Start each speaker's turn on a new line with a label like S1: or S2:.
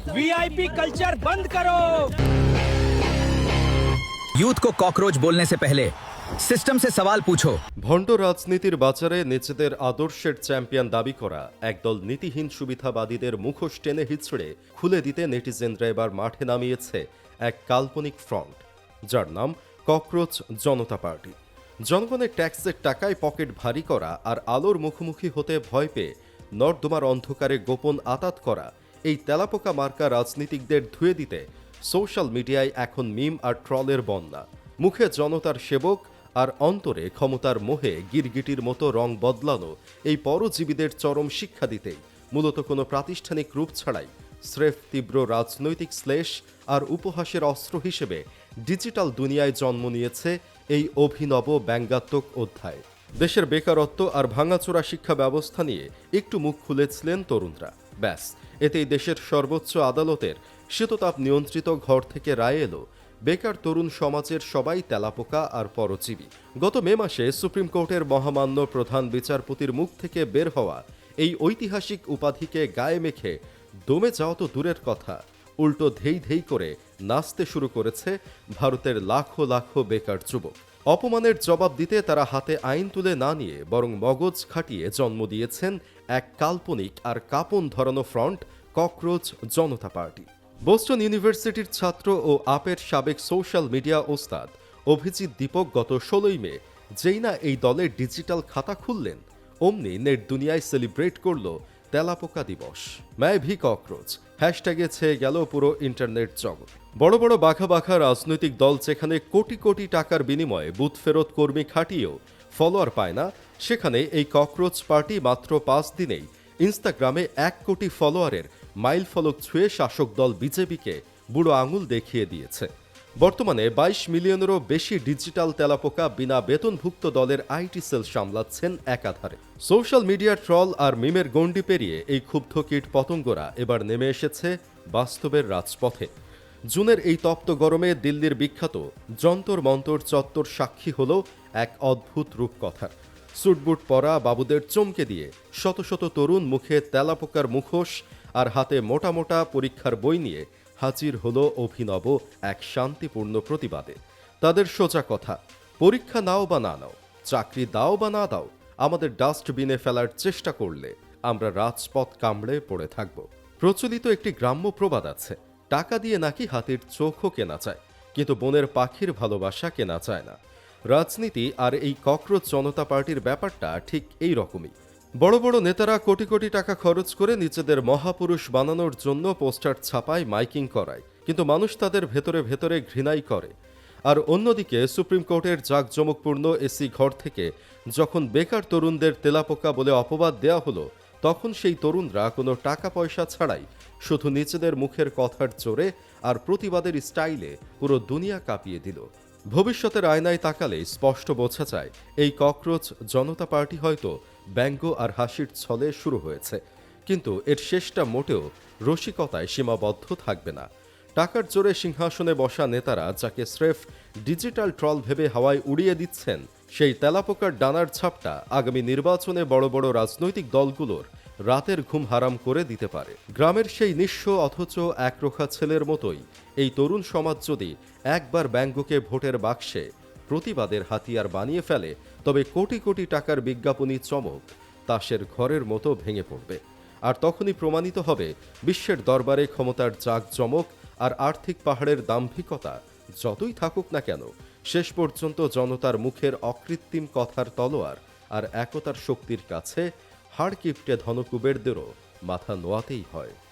S1: VIP culture बंद करो।
S2: Youth को कॉकरोच बोलने से पहले सिस्टम से सवाल पूछो।
S3: ভণ্ড রাজনীতির বাজারে নিজেদের আদর্শের চ্যাম্পিয়ন দাবি করা একদল নীতিহীন সুবিধাবাদীদের মুখোশ টেনে হিচড়ে খুলে দিতে নেটিজেনরা এবার মাঠে নামিয়েছে এক কাল্পনিক ফ্রন্ট, যার নাম ককরোচ জনতা পার্টি। জনগণের ট্যাক্সের টাকায় পকেট ভারী করা আর আলোর মুখোমুখি হতে ভয় পেয়ে নর্দমার অন্ধকারে গোপন আতাত করা এই তেলাপোকা মার্কা রাজনীতিকদের ধুয়ে দিতে সোশ্যাল মিডিয়ায় এখন মিম আর ট্রলের বন্যা। মুখে জনতার সেবক আর অন্তরে ক্ষমতার মোহে গিরগিটির মতো রং বদলানো এই পরজীবীদের চরম শিক্ষা দিতেই মূলত কোনো প্রাতিষ্ঠানিক রূপ ছাড়াই স্রেফ তীব্র রাজনৈতিক শ্লেষ আর উপহাসের অস্ত্র হিসেবে ডিজিটাল দুনিয়ায় জন্ম নিয়েছে এই অভিনব ব্যঙ্গাত্মক অধ্যায়। দেশের বেকারত্ব আর ভাঙাচোরা শিক্ষা ব্যবস্থা নিয়ে একটু মুখ খুলেছিলেন তরুণরা, ব্যাস এতেই দেশের সর্বোচ্চ আদালতের শীততাপ নিয়ন্ত্রিত ঘর থেকে রায় এলো বেকার তরুণ সমাজের সবাই তেলাপোকা আর পরজীবী। গত মে মাসে সুপ্রিম কোর্টের মহামান্য প্রধান বিচারপতির মুখ থেকে বের হওয়া এই ঐতিহাসিক উপাধিকে গায়ে মেখে দমে যাওয়া তো দূরের কথা, উল্টো ধেই ধেই করে নাচতে শুরু করেছে ভারতের লাখো লাখো বেকার যুবক। অপমানের জবাব দিতে তারা হাতে আইন তুলে না নিয়ে বরং মগজ খাটিয়ে জন্ম দিয়েছেন এক কাল্পনিক আর কাঁপন ধরানো ফ্রন্ট, ককরোচ জনতা পার্টি। বোস্টন ইউনিভার্সিটির ছাত্র ও আপের সাবেক সোশ্যাল মিডিয়া ওস্তাদ অভিজিৎ দীপক গত 16ই মে যেই না এই দলের ডিজিটাল খাতা খুললেন, অমনি নেট দুনিয়ায় সেলিব্রেট করল তেলাপোকা দিবস। ম্যায় ভি ককরোচ হ্যাশট্যাগে ছেয়ে গেল পুরো ইন্টারনেট জগৎ। বড় বড় বাঘা বাঘা রাজনৈতিক দল যেখানে কোটি কোটি টাকার বিনিময়ে বুথ ফেরত কর্মী খাটিয়েও ফলোয়ার পায় না, সেখানে এই ককরোচ পার্টি মাত্র 5 দিনেই ইনস্টাগ্রামে 1 কোটি ফলোয়ারের মাইল ফলক ছুঁয়ে শাসক দল বিজেপিকে বুড়ো আঙুল দেখিয়ে দিয়েছে। বর্তমানে 22 মিলিয়নেরও বেশি ডিজিটাল তেলাপোকা বিনা বেতনভুক্ত দলের আইটি সেল সামলাচ্ছেন একাধারে। সোশ্যাল মিডিয়া ট্রল আর মিমের গণ্ডি পেরিয়ে এই ক্ষুব্ধ কীট পতঙ্গরা এবার নেমে এসেছে বাস্তবের রাজপথে। জুনের এই তপ্ত গরমে দিল্লির বিখ্যাত যন্তর মন্তর চত্বর সাক্ষী হল এক অদ্ভুত রূপকথার। স্যুটবুট পরা বাবুদের চমকে দিয়ে শত শত তরুণ মুখে তেলাপোকার মুখোশ আর হাতে মোটা মোটা পরীক্ষার বই নিয়ে হাজির হলো অভিনব এক শান্তিপূর্ণ প্রতিবাদে। তাদের সোজা কথা, পরীক্ষা নাও বা না নাও, চাকরি দাও বা না দাও, আমাদের ডাস্টবিনে ফেলার চেষ্টা করলে আমরা রাজপথ কামড়ে পড়ে থাকব। প্রচলিত একটি গ্রাম্য প্রবাদ আছে, টাকা দিয়ে নাকি হাতির চোখও কেনা যায়, কিন্তু বনের পাখির ভালোবাসা কেনা যায় না। রাজনীতি আর এই ককরোচ জনতা পার্টির ব্যাপারটা ঠিক এই রকমই। বড় বড় নেতারা কোটি কোটি টাকা খরচ করে নিজেদের মহাপুরুষ বানানোর জন্য পোস্টার ছাপায়, মাইকিং করায়, কিন্তু মানুষ তাদের ভেতরে ভেতরে ঘৃণাই করে। আর অন্যদিকে সুপ্রিম কোর্টের জাঁকজমকপূর্ণ এসি ঘর থেকে যখন বেকার তরুণদের তেলাপোকা বলে অপবাদ দেয়া হলো, তখন সেই তরুণরা কোনো টাকা পয়সা ছাড়াই শুধু নিজেদের মুখের কথার জোরে আর প্রতিবাদের স্টাইলে পুরো দুনিয়া কাঁপিয়ে দিল। ভবিষ্যতের আয়নায় তাকালে স্পষ্ট বোঝা যায় এই ককরোচ জনতা পার্টি হয়তো ব্যঙ্গ আর হাসির ছলে শুরু হয়েছে, কিন্তু এর শেষটা মোটেও রসিকতায় সীমাবদ্ধ থাকবে না। টাকার জোরে সিংহাসনে বসা নেতারা যাকে স্রেফ ডিজিটাল ট্রল ভেবে হাওয়ায় উড়িয়ে দিচ্ছেন, সেই তেলাপোকার ডানার ছাপটা আগামী নির্বাচনে বড় বড় রাজনৈতিক দলগুলোর রাতের ঘুম হারাম করে দিতে পারে। গ্রামের সেই নিঃস্ব অথচ একরোখা ছেলের মতোই এই তরুণ সমাজ যদি একবার ব্যঙ্গকে ভোটের বাক্সে প্রতিবাদের হাতিয়ার বানিয়ে ফেলে, তবে কোটি কোটি টাকার বিজ্ঞাপনী চমক তাসের ঘরের মতো ভেঙে পড়বে। আর তখনই প্রমাণিত হবে বিশ্বের দরবারে ক্ষমতার জাঁকজমক আর আর্থিক পাহাড়ের দাম্ভিকতা যতই থাকুক না কেন, শেষ পর্যন্ত জনতার মুখের অকৃত্রিম কথার তলোয়ার আর একতার শক্তির কাছে হাড় কিপটে ধনকুবেরদেরও মাথা নোয়াতেই হয়।